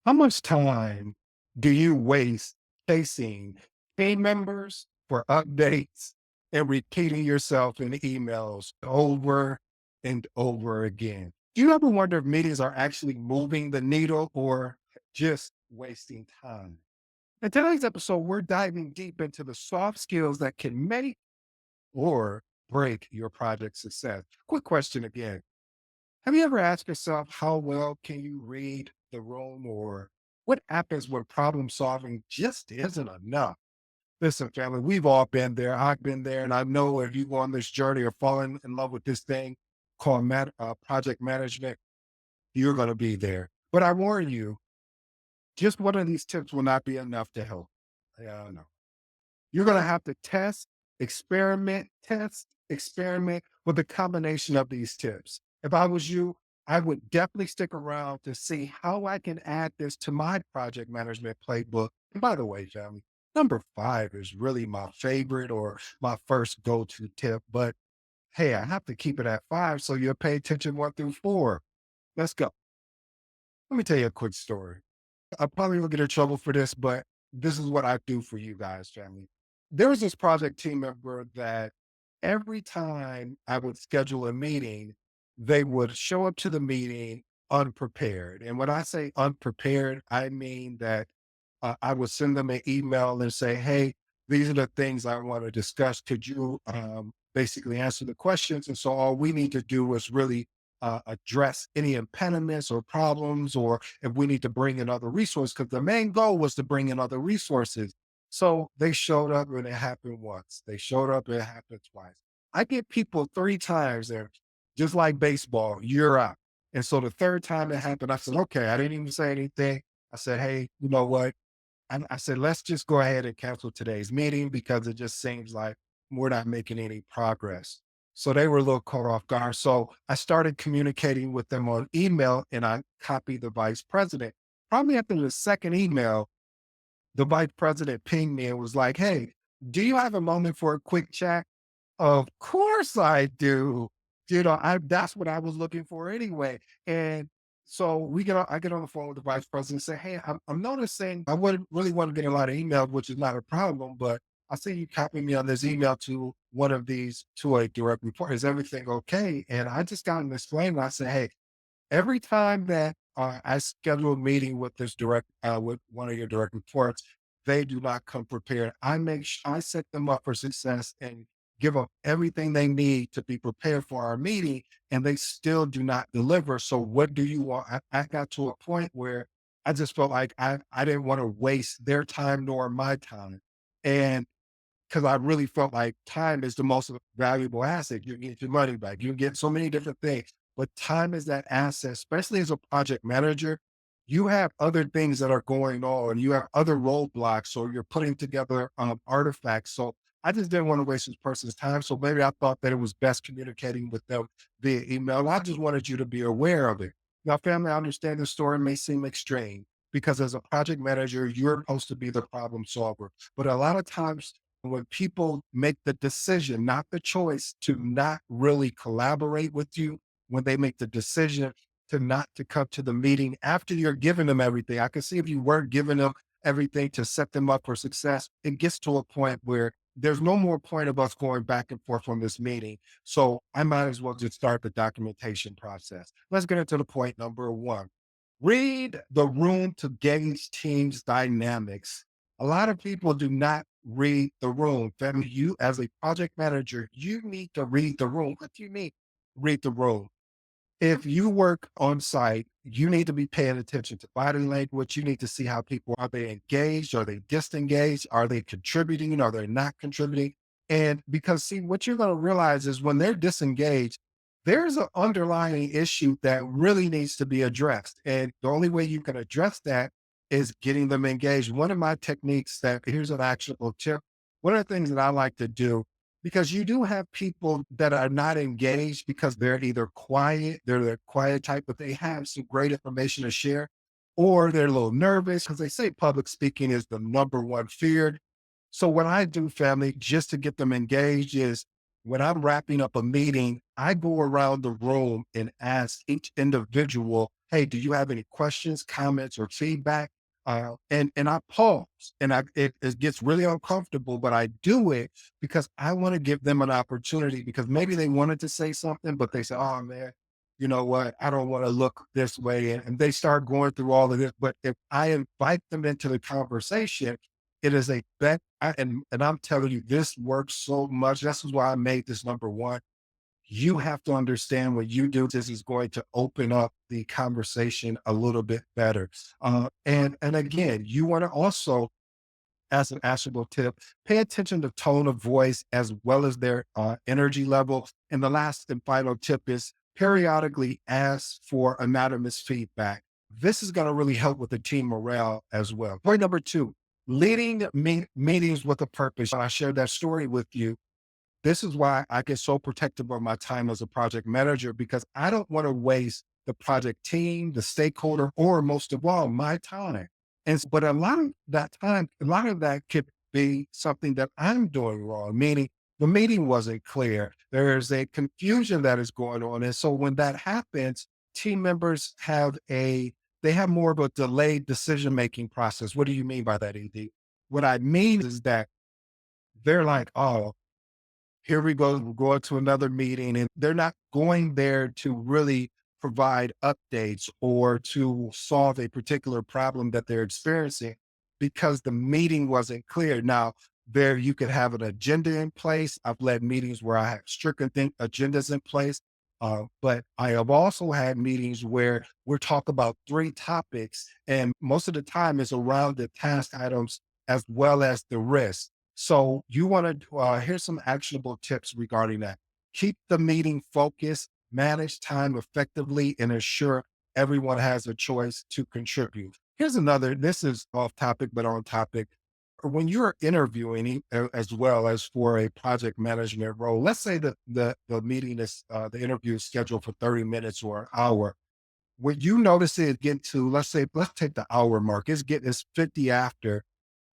How much time do you waste chasing team members for updates and repeating yourself in emails over and over again? Do you ever wonder if meetings are actually moving the needle or just wasting time? In today's episode, we're diving deep into the soft skills that can make or break your project success. Quick question again. Have you ever asked yourself how well can you read the room or what happens when problem solving just isn't enough? Listen, family, we've all been there. I've been there. And I know if you go on this journey or falling in love with this thing called project management, you're going to be there. But I warn you, just one of these tips will not be enough to help. Yeah, no. You're going to have to experiment with a combination of these tips. If I was you, I would definitely stick around to see how I can add this to my project management playbook. And by the way, family, number 5 is really my favorite or my first go-to tip. But hey, I have to keep it at 5 so you'll pay attention 1 through 4. Let's go. Let me tell you a quick story. I probably will get in trouble for this, but this is what I do for you guys, family. There was this project team member that every time I would schedule a meeting, they would show up to the meeting unprepared. And when I say unprepared, I mean that I would send them an email and say, hey, these are the things I want to discuss. Could you basically answer the questions? And so all we need to do is really address any impediments or problems, or if we need to bring in other resources, because the main goal was to bring in other resources. So they showed up and it happened once. They showed up and it happened twice. I get people 3 times there, just like baseball, you're out. And so the third time it happened, I said, okay, I didn't even say anything. I said, hey, you know what? I said, let's just go ahead and cancel today's meeting because it just seems like we're not making any progress. So they were a little caught off guard. So I started communicating with them on email and I copied the vice president. Probably after the second email, the vice president pinged me and was like, hey, do you have a moment for a quick chat? Of course I do. That's what I was looking for anyway. And so I get on the phone with the vice president and say, hey, I'm noticing I wouldn't really want to get a lot of emails, which is not a problem, but I see you copy me on this email to one of these to a direct report. Is everything okay? And I just got him to explain. And I said, hey, every time that I schedule a meeting with with one of your direct reports, they do not come prepared. I set them up for success and give them everything they need to be prepared for our meeting, and they still do not deliver. So what do you want? I got to a point where I just felt like I didn't want to waste their time nor my time. And because I really felt like time is the most valuable asset. You get your money back. You get so many different things, but time is that asset, especially as a project manager. You have other things that are going on. You have other roadblocks, or you're putting together artifacts. So I just didn't want to waste this person's time. So maybe I thought that it was best communicating with them via email. I just wanted you to be aware of it. Now, family, I understand the story may seem extreme because as a project manager, you're supposed to be the problem solver. But a lot of times when people make the decision, not the choice, to not really collaborate with you, when they make the decision to not to come to the meeting after you're giving them everything. I can see if you weren't giving them everything to set them up for success, it gets to a point where there's no more point of us going back and forth on this meeting. So I might as well just start the documentation process. Let's get into the point number 1. Read the room to gauge teams dynamics. A lot of people do not read the room. Family, you as a project manager, you need to read the room. What do you mean? Read the room. If you work on site, you need to be paying attention to body language. You need to see how people are they engaged? Are they disengaged? Are they contributing? Are they not contributing? And because see, what you're going to realize is when they're disengaged, there's an underlying issue that really needs to be addressed. And the only way you can address that is getting them engaged. One of my techniques that here's an actionable tip. One of the things that I like to do because you do have people that are not engaged because they're either quiet, they're the quiet type, but they have some great information to share, or they're a little nervous because they say public speaking is the number one feared. So what I do, family, just to get them engaged is when I'm wrapping up a meeting, I go around the room and ask each individual Hey, do you have any questions, comments, or feedback? And I pause, and it gets really uncomfortable, but I do it because I want to give them an opportunity, because maybe they wanted to say something, but they say, "Oh man, you know what? I don't want to look this way," and they start going through all of this. But if I invite them into the conversation, it is a bet, and I'm telling you, this works so much. This is why I made this number one. You have to understand when you do this is going to open up the conversation a little bit better. And again, you want to also, as an actionable tip, pay attention to tone of voice as well as their energy level. And the last and final tip is periodically ask for anonymous feedback. This is going to really help with the team morale as well. Point number two, leading meetings with a purpose. I shared that story with you. This is why I get so protective of my time as a project manager, because I don't want to waste the project team, the stakeholder, or most of all, my time. But a lot of that time, a lot of that could be something that I'm doing wrong, meaning the meeting wasn't clear. There's a confusion that is going on. And so when that happens, team members they have more of a delayed decision making process. What do you mean by that, ED? What I mean is that they're like, oh, here we go, we're going to another meeting, and they're not going there to really provide updates or to solve a particular problem that they're experiencing, because the meeting wasn't clear. Now, there you could have an agenda in place. I've led meetings where I have strict agendas in place. But I have also had meetings where we're talking about three topics, and most of the time it's around the task items as well as the risk. So you want to, here's some actionable tips regarding that. Keep the meeting focused, manage time effectively, and ensure everyone has a choice to contribute. Here's another, this is off topic, but on topic. When you're interviewing, as well as for a project management role, let's say that the meeting is, the interview is scheduled for 30 minutes or an hour. When you notice it get to, let's take the hour mark, it's 50 after,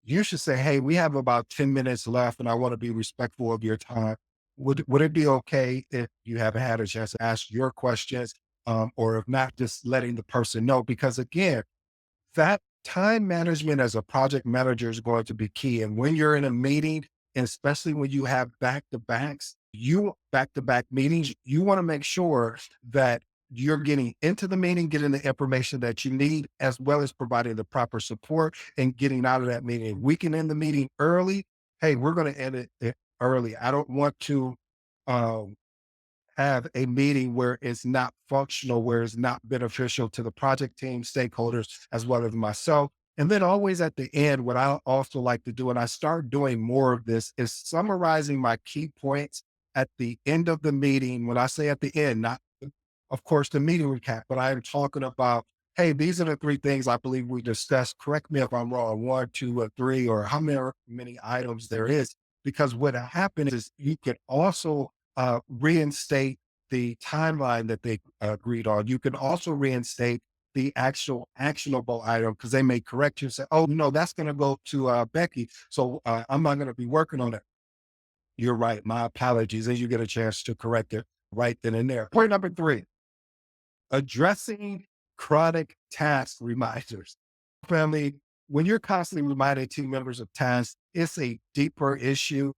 you should say, "Hey, we have about 10 minutes left and I want to be respectful of your time. Would it be okay if you haven't had a chance to ask your questions? Or if not, just letting the person know." Because again, that time management as a project manager is going to be key. And when you're in a meeting, and especially when you have back to back meetings, you want to make sure that you're getting into the meeting, getting the information that you need, as well as providing the proper support and getting out of that meeting. We can end the meeting early. Hey, we're going to end it early. I don't want to, um, have a meeting where it's not functional, where it's not beneficial to the project team, stakeholders, as well as myself. And then always at the end, what I also like to do, and I start doing more of this, is summarizing my key points at the end of the meeting. When I say at the end, not, of course, the meeting recap, but I am talking about, hey, these are the three things I believe we discussed. Correct me if I'm wrong, one, two, or three, or how many items there is. Because what happens is you can also reinstate the timeline that they agreed on. You can also reinstate the actual actionable item, because they may correct you and say, "Oh, no, that's going to go to Becky. So I'm not going to be working on it." You're right. My apologies. And you get a chance to correct it right then and there. Point number three, addressing chronic task reminders. Family, when you're constantly reminding team members of tasks, it's a deeper issue.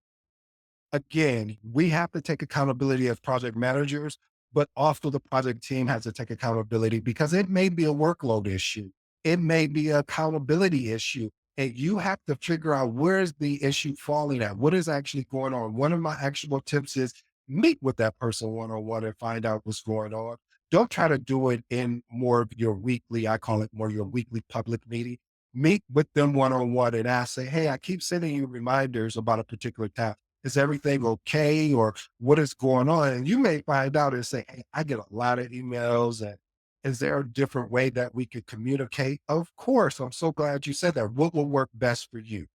Again, we have to take accountability as project managers, but also the project team has to take accountability, because it may be a workload issue. It may be an accountability issue. And you have to figure out, where is the issue falling at? What is actually going on? One of my actionable tips is meet with that person one on one and find out what's going on. Don't try to do it in more of your weekly, I call it more your weekly public meeting. Meet with them one on one and ask, say, "Hey, I keep sending you reminders about a particular task. Is everything okay?" Or "What is going on?" And you may find out and say, "Hey, I get a lot of emails, and is there a different way that we could communicate?" Of course. I'm so glad you said that. What will work best for you?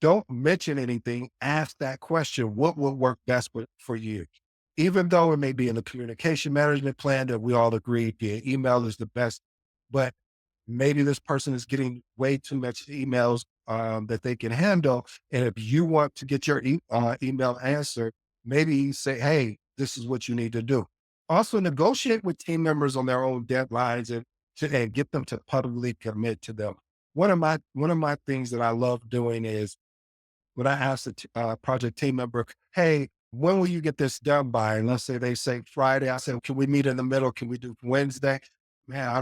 Don't mention anything. Ask that question. What will work best for you? Even though it may be in the communication management plan that we all agree via email is the best, but maybe this person is getting way too much emails that they can handle. And if you want to get your email answered, maybe you say, "Hey, this is what you need to do." Also, negotiate with team members on their own deadlines, and and get them to publicly commit to them. One of my things that I love doing is when I ask the project team member, "Hey, when will you get this done by?" And let's say they say Friday, I say, "Can we meet in the middle? Can we do Wednesday?" Man, I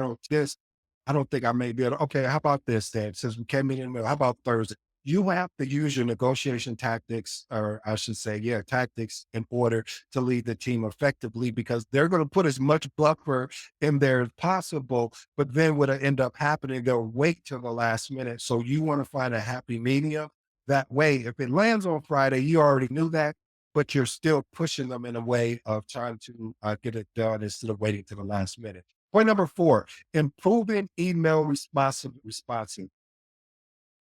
don't think I may be able to. Okay, how about this then? Since we can't meet in the middle, how about Thursday? You have to use your negotiation tactics, or I should say, yeah, tactics in order to lead the team effectively because they're going to put as much buffer in there as possible. But then what'll end up happening, they'll wait till the last minute. So you want to find a happy medium that way. If it lands on Friday, you already knew that, but you're still pushing them in a way of trying to get it done instead of waiting to the last minute. Point number four, improving email responsive.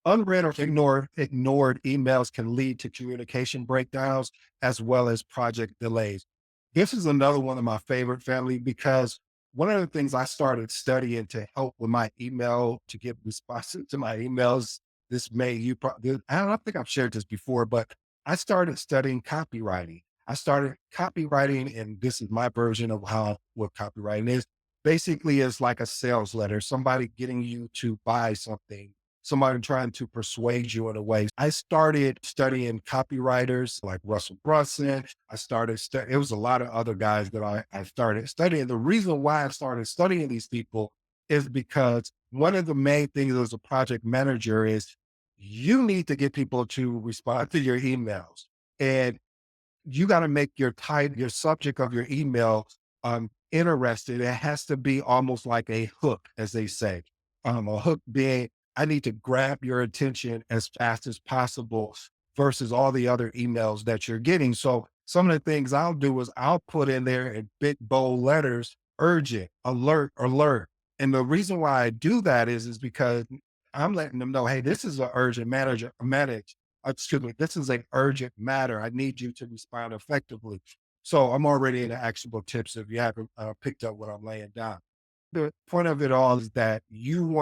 Unread or ignored emails can lead to communication breakdowns as well as project delays. This is another one of my favorite family because one of the things I started studying to help with my email to get responses to my emails this May, I don't think I've shared this before, but I started studying copywriting. I started copywriting, and this is my version of how what copywriting is. Basically, it's like a sales letter, somebody getting you to buy something, somebody trying to persuade you in a way. I started studying copywriters like Russell Brunson. It was a lot of other guys that I started studying. The reason why I started studying these people is because one of the main things as a project manager is you need to get people to respond to your emails. And you got to make your subject of your email interested. It has to be almost like a hook, as they say. A hook being, I need to grab your attention as fast as possible versus all the other emails that you're getting. So some of the things I'll do is I'll put in there in big bold letters, urgent, alert, alert. And the reason why I do that is because I'm letting them know, hey, this is an urgent excuse me, this is an urgent matter. I need you to respond effectively. So I'm already in the actionable tips if you haven't picked up what I'm laying down. The point of it all is that you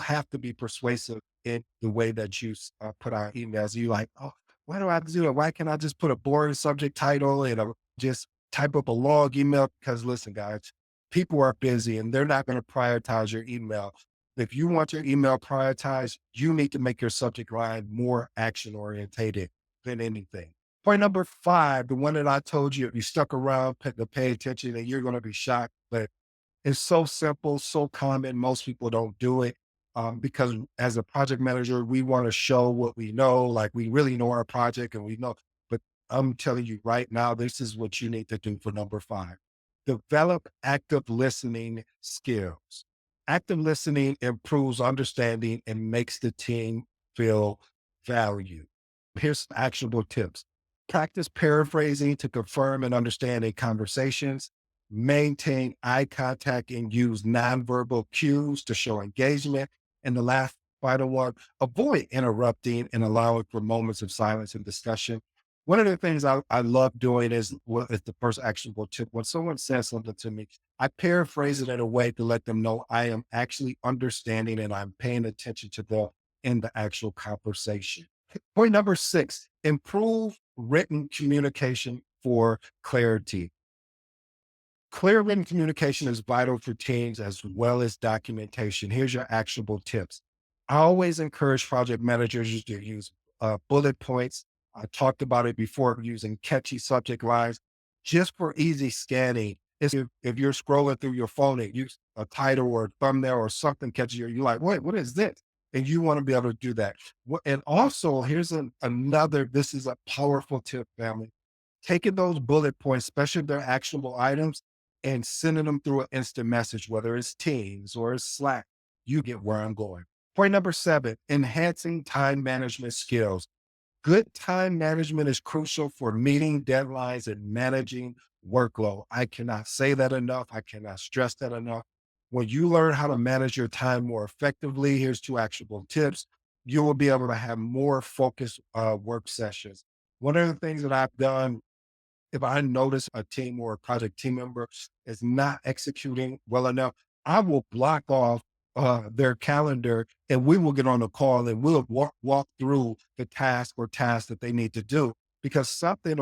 have to be persuasive in the way that you put out emails. You like, oh, why do I have to do that? Why can't I just put a boring subject title and just type up a long email? Because listen, guys, people are busy and they're not going to prioritize your email. If you want your email prioritized, you need to make your subject line more action orientated than anything. Point number five, the one that I told you, if you stuck around to pay attention and you're going to be shocked, but it's so simple, so common. Most people don't do it because as a project manager, we want to show what we know, like we really know our project and we know. But I'm telling you right now, this is what you need to do for number five. Develop active listening skills. Active listening improves understanding and makes the team feel valued. Here's some actionable tips. Practice paraphrasing to confirm and understand in conversations. Maintain eye contact and use nonverbal cues to show engagement. And the last final one, avoid interrupting and allowing for moments of silence and discussion. One of the things I love doing is what is the first actionable tip. When someone says something to me, I paraphrase it in a way to let them know I am actually understanding and I'm paying attention to them in the actual conversation. Point number six, improve written communication for clarity. Clear written communication is vital for teams as well as documentation. Here's your actionable tips. I always encourage project managers to use bullet points. I talked about it before using catchy subject lines just for easy scanning. If you're scrolling through your phone and use a title or a thumbnail or something catchy, you're like, wait, what is this? And you want to be able to do that. And also, here's another, this is a powerful tip, family. Taking those bullet points, especially if they're actionable items, and sending them through an instant message, whether it's Teams or it's Slack, you get where I'm going. Point number seven, enhancing time management skills. Good time management is crucial for meeting deadlines and managing workload. I cannot say that enough. I cannot stress that enough. When you learn how to manage your time more effectively, here's two actionable tips. You will be able to have more focused work sessions. One of the things that I've done, if I notice a team or a project team member is not executing well enough, I will block off their calendar and we will get on a call and we'll walk through the task or tasks that they need to do because something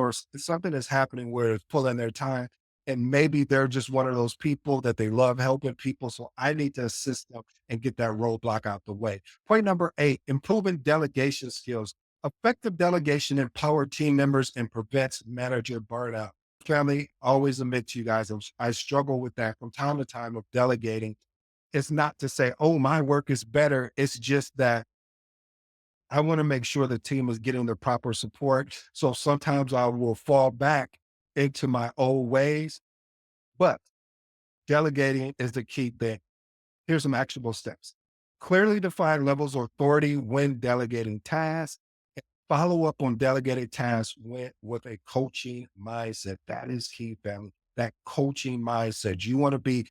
is happening where it's pulling their time. And maybe they're just one of those people that they love helping people. So I need to assist them and get that roadblock out the way. Point number 8, improving delegation skills. Effective delegation empower team members and prevents manager burnout. Family, always admit to you guys, I struggle with that from time to time of delegating. It's not to say, oh, my work is better. It's just that I want to make sure the team is getting the proper support. So sometimes I will fall back into my old ways, but delegating is the key thing. Here's some actionable steps. Clearly define levels of authority when delegating tasks. Follow up on delegated tasks with a coaching mindset. That is key, family. That coaching mindset. You want to be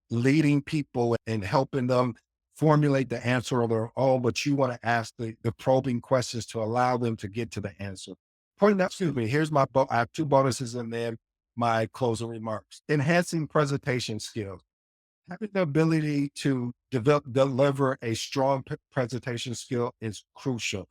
leading people and helping them formulate the answer on their own, but you want to ask the probing questions to allow them to get to the answer. Point out, excuse me, here's I have two bonuses and then my closing remarks. Enhancing presentation skills. Having the ability to deliver a strong presentation skill is crucial.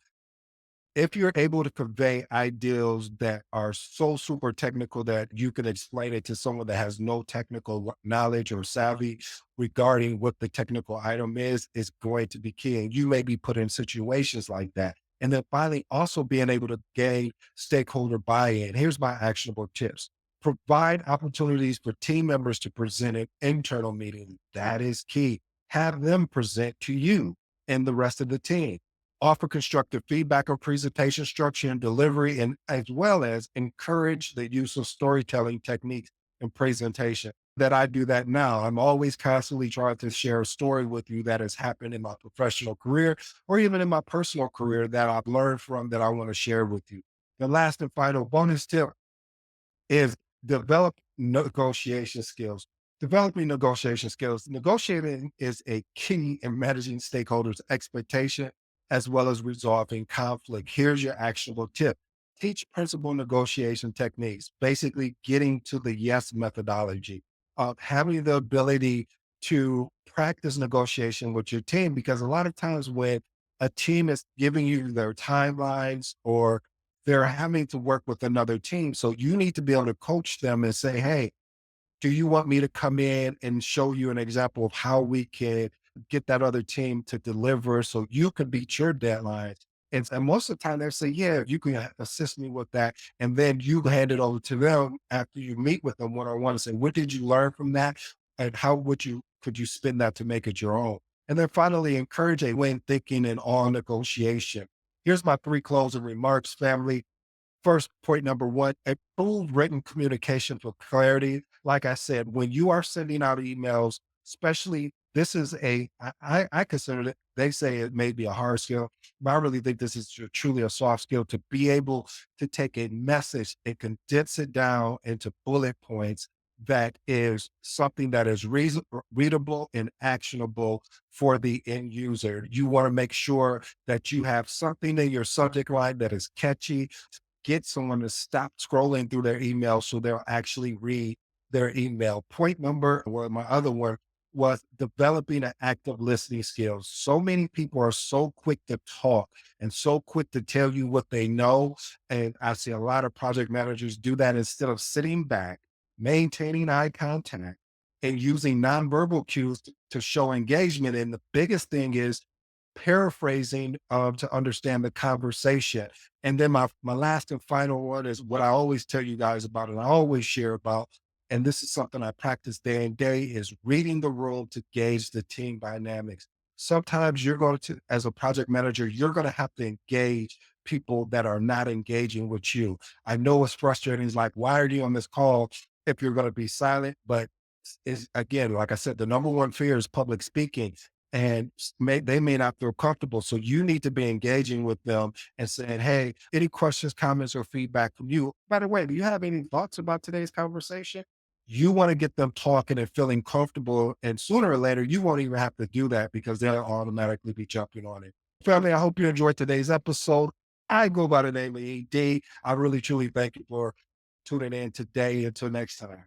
If you're able to convey ideals that are so super technical that you can explain it to someone that has no technical knowledge or savvy regarding what the technical item is going to be key. And you may be put in situations like that. And then finally, also being able to gain stakeholder buy-in. Here's my actionable tips. Provide opportunities for team members to present at internal meetings. That is key. Have them present to you and the rest of the team. Offer constructive feedback on presentation structure and delivery, and as well as encourage the use of storytelling techniques in presentation. That I do that now. I'm always constantly trying to share a story with you that has happened in my professional career or even in my personal career that I've learned from that I want to share with you. The last and final bonus tip is develop negotiation skills. Developing negotiation skills. Negotiating is a key in managing stakeholders' expectation as well as resolving conflict. Here's your actionable tip. Teach principal negotiation techniques, basically getting to the yes methodology of having the ability to practice negotiation with your team. Because a lot of times when a team is giving you their timelines or they're having to work with another team. So you need to be able to coach them and say, hey, do you want me to come in and show you an example of how we can get that other team to deliver so you can beat your deadlines? And most of the time they say, yeah, you can assist me with that. And then you hand it over to them after you meet with them one-on-one and say, what did you learn from that? And how could you spin that to make it your own? And then finally, encourage a win thinking and all negotiation. Here's my three closing remarks, family. First, point number one, improve written communication for clarity. Like I said, when you are sending out emails, especially this is I consider it, they say it may be a hard skill, but I really think this is truly a soft skill to be able to take a message and condense it down into bullet points that is something that is readable and actionable for the end user. You want to make sure that you have something in your subject line that is catchy, get someone to stop scrolling through their email so they'll actually read their email. Point number, well, my other one was developing an active listening skills. So many people are so quick to talk and so quick to tell you what they know. And I see a lot of project managers do that instead of sitting back, maintaining eye contact and using nonverbal cues to show engagement. And the biggest thing is paraphrasing to understand the conversation. And then my last and final one is what I always tell you guys about and I always share about. And this is something I practice day and day is reading the room to gauge the team dynamics. Sometimes you're going to, as a project manager, you're going to have to engage people that are not engaging with you. I know it's frustrating. It's like, why are you on this call if you're going to be silent? But it's again, like I said, the number one fear is public speaking and they may not feel comfortable. So you need to be engaging with them and saying, hey, any questions, comments, or feedback from you? By the way, do you have any thoughts about today's conversation? You want to get them talking and feeling comfortable. And sooner or later, you won't even have to do that because they'll automatically be jumping on it. Family, I hope you enjoyed today's episode. I go by the name of ED. I really, truly thank you for tuning in today. Until next time.